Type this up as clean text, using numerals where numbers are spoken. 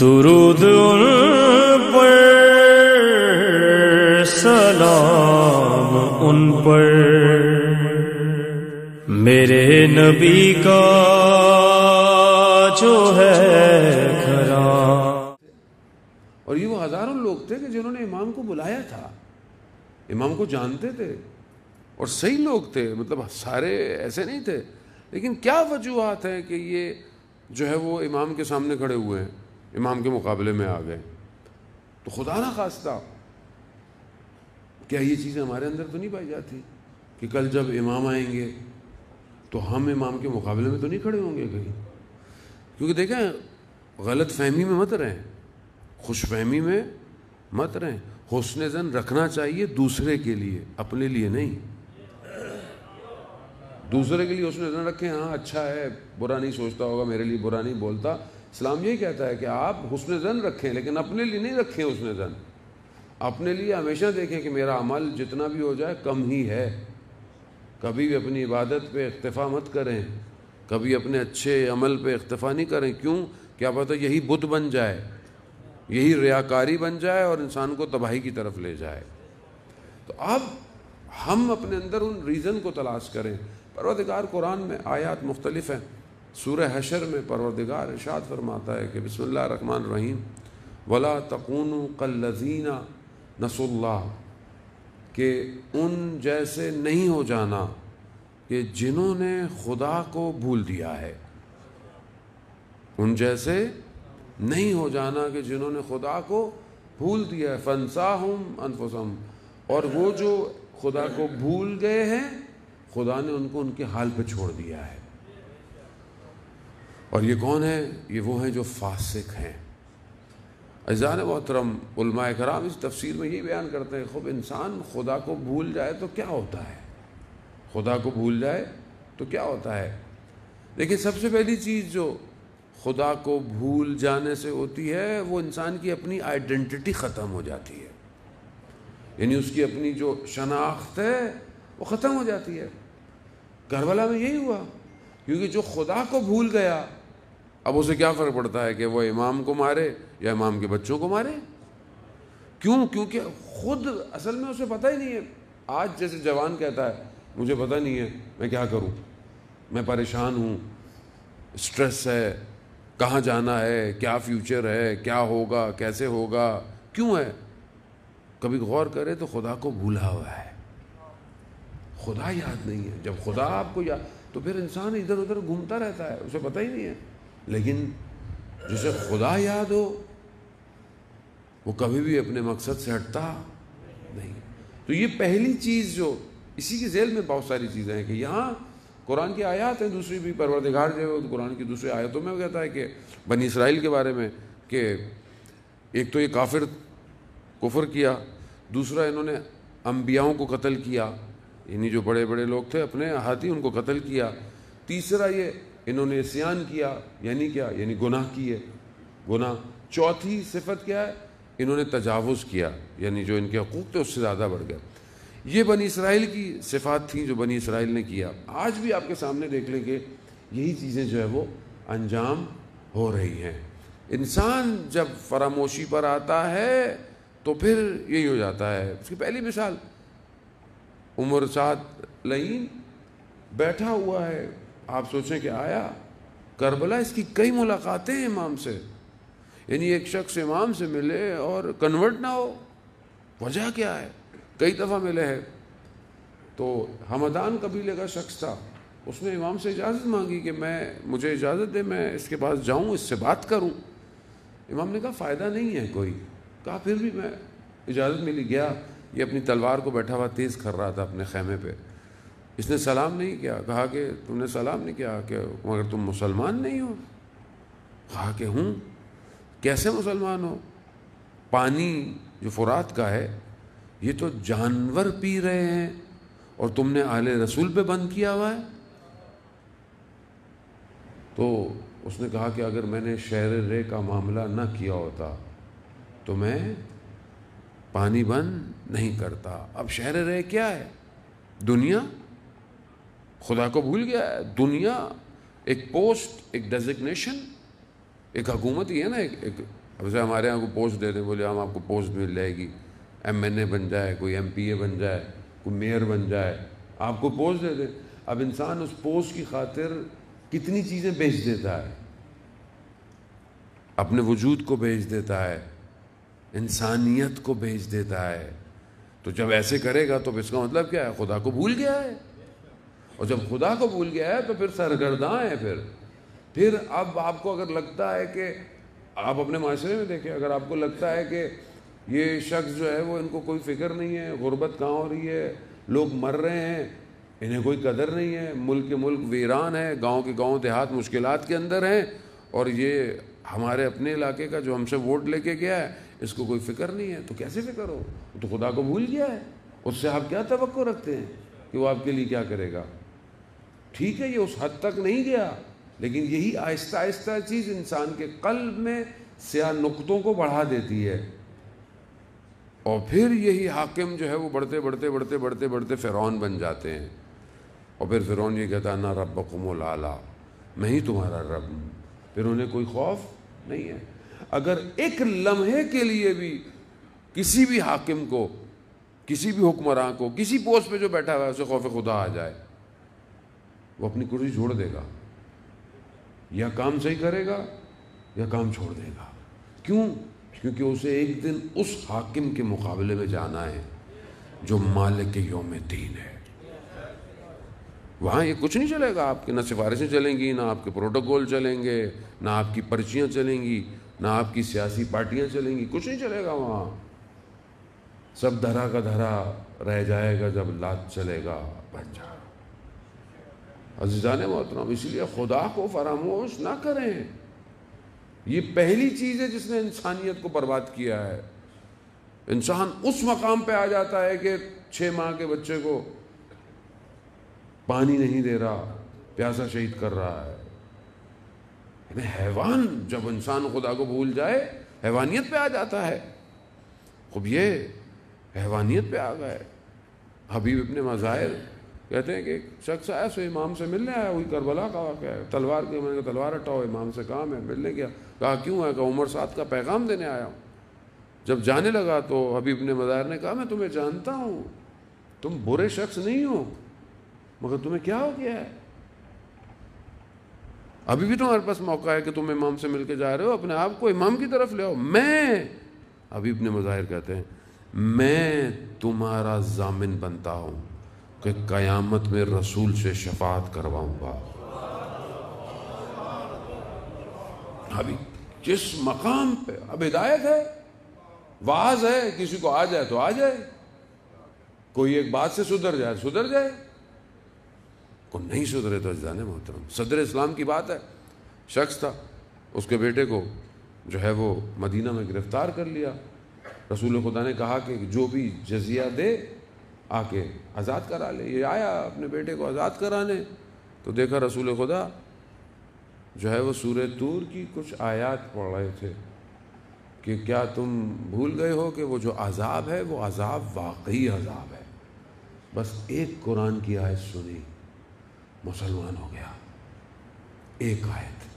درود ان پر، سلام ان پر، میرے نبی کا جو ہے گھرا۔ اور یہ وہ ہزاروں لوگ تھے کہ جنہوں نے امام کو بلایا تھا، امام کو جانتے تھے اور صحیح لوگ تھے، مطلب سارے ایسے نہیں تھے، لیکن کیا وجوہات ہیں کہ یہ جو ہے وہ امام کے سامنے کھڑے ہوئے ہیں، امام کے مقابلے میں آ گئے؟ تو خدا نہ خواستہ کیا یہ چیزیں ہمارے اندر تو نہیں پائی جاتی کہ کل جب امام آئیں گے تو ہم امام کے مقابلے میں تو نہیں کھڑے ہوں گے کہیں؟ کیونکہ دیکھیں، غلط فہمی میں مت رہیں، خوش فہمی میں مت رہیں۔ حسن ظن رکھنا چاہیے دوسرے کے لیے، اپنے لیے نہیں۔ دوسرے کے لیے حسن ظن رکھیں، ہاں اچھا ہے، برا نہیں سوچتا ہوگا، میرے لیے برا نہیں بولتا۔ اسلام یہی کہتا ہے کہ آپ حسن ظن رکھیں، لیکن اپنے لیے نہیں رکھیں حسن ظن۔ اپنے لیے ہمیشہ دیکھیں کہ میرا عمل جتنا بھی ہو جائے کم ہی ہے۔ کبھی بھی اپنی عبادت پہ اکتفا مت کریں، کبھی اپنے اچھے عمل پہ اکتفا نہیں کریں۔ کیوں؟ کیا پتہ یہی بت بن جائے، یہی ریاکاری بن جائے اور انسان کو تباہی کی طرف لے جائے۔ تو اب ہم اپنے اندر ان ریزن کو تلاش کریں۔ پروردگار قرآن میں آیات مختلف ہیں۔ سورہ حشر میں پروردگار ارشاد فرماتا ہے کہ بسم اللہ الرحمن الرحیم وَلَا تَكُونُوا كَالَّذِينَ نَسُوا اللَّهَ، کہ ان جیسے نہیں ہو جانا کہ جنہوں نے خدا کو بھول دیا ہے۔ ان جیسے نہیں ہو جانا کہ جنہوں نے خدا کو بھول دیا ہے۔ فَانْسَاهُمْ أَنفُسَهُمْ، اور وہ جو خدا کو بھول گئے ہیں خدا نے ان کو ان کے حال پہ چھوڑ دیا ہے۔ اور یہ کون ہے؟ یہ وہ ہیں جو فاسق ہیں۔ عزیزان محترم، علماء کرام اس تفسیر میں یہ بیان کرتے ہیں، خوب انسان خدا کو بھول جائے تو کیا ہوتا ہے؟ خدا کو بھول جائے تو کیا ہوتا ہے؟ لیکن سب سے پہلی چیز جو خدا کو بھول جانے سے ہوتی ہے وہ انسان کی اپنی آئیڈینٹی ختم ہو جاتی ہے، یعنی اس کی اپنی جو شناخت ہے وہ ختم ہو جاتی ہے۔ کربلا میں یہی ہوا، کیونکہ جو خدا کو بھول گیا اب اسے کیا فرق پڑتا ہے کہ وہ امام کو مارے یا امام کے بچوں کو مارے؟ کیوں؟ کیونکہ خود اصل میں اسے پتہ ہی نہیں ہے۔ آج جیسے جوان کہتا ہے مجھے پتہ نہیں ہے میں کیا کروں، میں پریشان ہوں، سٹریس ہے، کہاں جانا ہے، کیا فیوچر ہے، کیا ہوگا، کیسے ہوگا، کیوں ہے؟ کبھی غور کرے تو خدا کو بھولا ہوا ہے، خدا یاد نہیں ہے۔ جب خدا آپ کو یاد تو پھر انسان ادھر ادھر گھومتا رہتا ہے، اسے پتہ ہی نہیں ہے۔ لیکن جسے خدا یاد ہو وہ کبھی بھی اپنے مقصد سے ہٹتا نہیں۔ تو یہ پہلی چیز جو اسی کے ذیل میں بہت ساری چیزیں ہیں کہ یہاں قرآن کی آیات ہیں، دوسری بھی پروردگار جو ہے قرآن کی دوسری آیتوں میں وہ کہتا ہے کہ بنی اسرائیل کے بارے میں کہ ایک تو یہ کافر کفر کیا، دوسرا انہوں نے انبیاؤں کو قتل کیا، یعنی جو بڑے بڑے لوگ تھے اپنے ہاتھی ان کو قتل کیا، تیسرا یہ انہوں نے عصیان کیا، یعنی کیا؟ یعنی گناہ کیے، گناہ۔ چوتھی صفت کیا ہے؟ انہوں نے تجاوز کیا، یعنی جو ان کے حقوق تھے اس سے زیادہ بڑھ گئے۔ یہ بنی اسرائیل کی صفات تھیں جو بنی اسرائیل نے کیا۔ آج بھی آپ کے سامنے دیکھ لیں کہ یہی چیزیں جو ہے وہ انجام ہو رہی ہیں۔ انسان جب فراموشی پر آتا ہے تو پھر یہی ہو جاتا ہے۔ اس کی پہلی مثال عمر سعد لعین بیٹھا ہوا ہے، آپ سوچیں کہ آیا کربلا، اس کی کئی ملاقاتیں ہیں امام سے، یعنی ایک شخص امام سے ملے اور کنورٹ نہ ہو، وجہ کیا ہے؟ کئی دفعہ ملے ہیں۔ تو ہمدان قبیلے کا شخص تھا، اس نے امام سے اجازت مانگی کہ مجھے اجازت دے میں اس کے پاس جاؤں، اس سے بات کروں۔ امام نے کہا فائدہ نہیں ہے کوئی، کہا پھر بھی میں اجازت ملی، گیا۔ یہ اپنی تلوار کو بیٹھا ہوا تیز کر رہا تھا اپنے خیمے پہ، اس نے سلام نہیں کیا، کہا کہ تم نے سلام نہیں کیا، کہ مگر تم مسلمان نہیں ہو؟ کہا کہ ہوں۔ کیسے مسلمان ہو؟ پانی جو فرات کا ہے یہ تو جانور پی رہے ہیں اور تم نے آل رسول پہ بند کیا ہوا ہے۔ تو اس نے کہا کہ اگر میں نے شہر رے کا معاملہ نہ کیا ہوتا تو میں پانی بند نہیں کرتا۔ اب شہر رے کیا ہے؟ دنیا، خدا کو بھول گیا ہے۔ دنیا ایک پوسٹ، ایک ڈیزگنیشن، ایک حکومت ہی ہے نا، ایک اب سے ہمارے یہاں کو پوسٹ دے دیں، بولے ہم آپ کو پوسٹ مل جائے گی، MNA بن جائے، کوئی MPA بن جائے، کوئی میئر بن جائے، آپ کو پوسٹ دے دیں۔ اب انسان اس پوسٹ کی خاطر کتنی چیزیں بیچ دیتا ہے، اپنے وجود کو بیچ دیتا ہے، انسانیت کو بیچ دیتا ہے۔ تو جب ایسے کرے گا تو اس کا مطلب کیا ہے؟ خدا کو بھول گیا ہے، اور جب خدا کو بھول گیا ہے تو پھر سرگرداں ہے۔ پھر اب آپ کو اگر لگتا ہے کہ آپ اپنے معاشرے میں دیکھیں، اگر آپ کو لگتا ہے کہ یہ شخص جو ہے وہ ان کو کوئی فکر نہیں ہے، غربت کہاں ہو رہی ہے، لوگ مر رہے ہیں، انہیں کوئی قدر نہیں ہے، ملک کے ملک ویران ہے، گاؤں کے گاؤں دیہات مشکلات کے اندر ہیں، اور یہ ہمارے اپنے علاقے کا جو ہم سے ووٹ لے کے گیا ہے اس کو کوئی فکر نہیں ہے، تو کیسے فکر ہو؟ تو خدا کو بھول گیا ہے، اس سے آپ کیا توقع رکھتے ہیں کہ وہ آپ کے لیے کیا کرے گا؟ ٹھیک ہے یہ اس حد تک نہیں گیا، لیکن یہی آہستہ آہستہ چیز انسان کے قلب میں سیاہ نقطوں کو بڑھا دیتی ہے، اور پھر یہی حاکم جو ہے وہ بڑھتے بڑھتے بڑھتے بڑھتے بڑھتے فرعون بن جاتے ہیں، اور پھر فرعون یہ کہتا ہے نا ربکم الاعلیٰ، میں ہی تمہارا رب ہوں۔ پھر انہیں کوئی خوف نہیں ہے۔ اگر ایک لمحے کے لیے بھی کسی بھی حاکم کو، کسی بھی حکمراں کو، کسی پوسٹ پہ جو بیٹھا ہوا ہے اسے خوف خدا آ جائے، وہ اپنی کرسی چھوڑ دے گا، یا کام صحیح کرے گا یا کام چھوڑ دے گا۔ کیوں؟ کیونکہ اسے ایک دن اس حاکم کے مقابلے میں جانا ہے جو مالک یوم الدین ہے۔ وہاں یہ کچھ نہیں چلے گا، آپ کی نہ سفارشیں چلیں گی، نہ آپ کے پروٹوکول چلیں گے، نہ آپ کی پرچیاں چلیں گی، نہ آپ کی سیاسی پارٹیاں چلیں گی، کچھ نہیں چلے گا وہاں۔ سب دھرا کا دھرا رہ جائے گا جب لات چلے گا بچہ۔ عزیزان محترم، اس لیے خدا کو فراموش نہ کریں، یہ پہلی چیز ہے جس نے انسانیت کو برباد کیا ہے۔ انسان اس مقام پہ آ جاتا ہے کہ 6 ماہ کے بچے کو پانی نہیں دے رہا، پیاسا شہید کر رہا ہے۔ یعنی حیوان، جب انسان خدا کو بھول جائے حیوانیت پہ آ جاتا ہے۔ خب یہ حیوانیت پہ آ گئے۔ حبیب ابن مظاہر کہتے ہیں کہ ایک شخص آیا سو امام سے ملنے آیا، وہی کربلا کا واقعہ ہے، تلوار کی، میں نے کہا تلوار ہٹاؤ، امام سے کام ہے، ملنے گیا، کہا کیوں ہے؟ کہ عمر سعد کا پیغام دینے آیا ہوں۔ جب جانے لگا تو حبیب ابن مظاہر نے کہا میں تمہیں جانتا ہوں، تم برے شخص نہیں ہو، مگر تمہیں کیا ہو گیا ہے؟ ابھی بھی تمہارے پاس موقع ہے کہ تم امام سے مل کے جا رہے ہو، اپنے آپ کو امام کی طرف لے آؤ۔ میں، حبیب ابن مظاہر کہتے ہیں، میں تمہارا ضامن بنتا ہوں کہ قیامت میں رسول سے شفاعت کرواؤں گا۔ ابھی جس مقام پہ اب ہدایت ہے، واعظ ہے، کسی کو آ جائے تو آ جائے، کوئی ایک بات سے سدھر جائے سدھر جائے، کوئی نہیں سدھرے تو عزیزان محترم۔ صدر اسلام کی بات ہے، شخص تھا، اس کے بیٹے کو جو ہے وہ مدینہ میں گرفتار کر لیا۔ رسول خدا نے کہا کہ جو بھی جزیہ دے آ کے آزاد کرا لے۔ یہ آیا اپنے بیٹے کو آزاد کرانے، تو دیکھا رسول خدا جو ہے وہ سورہ طور کی کچھ آیات پڑھ رہے تھے کہ کیا تم بھول گئے ہو کہ وہ جو عذاب ہے وہ عذاب واقعی عذاب ہے۔ بس ایک قرآن کی آیت سنی، مسلمان ہو گیا، ایک آیت۔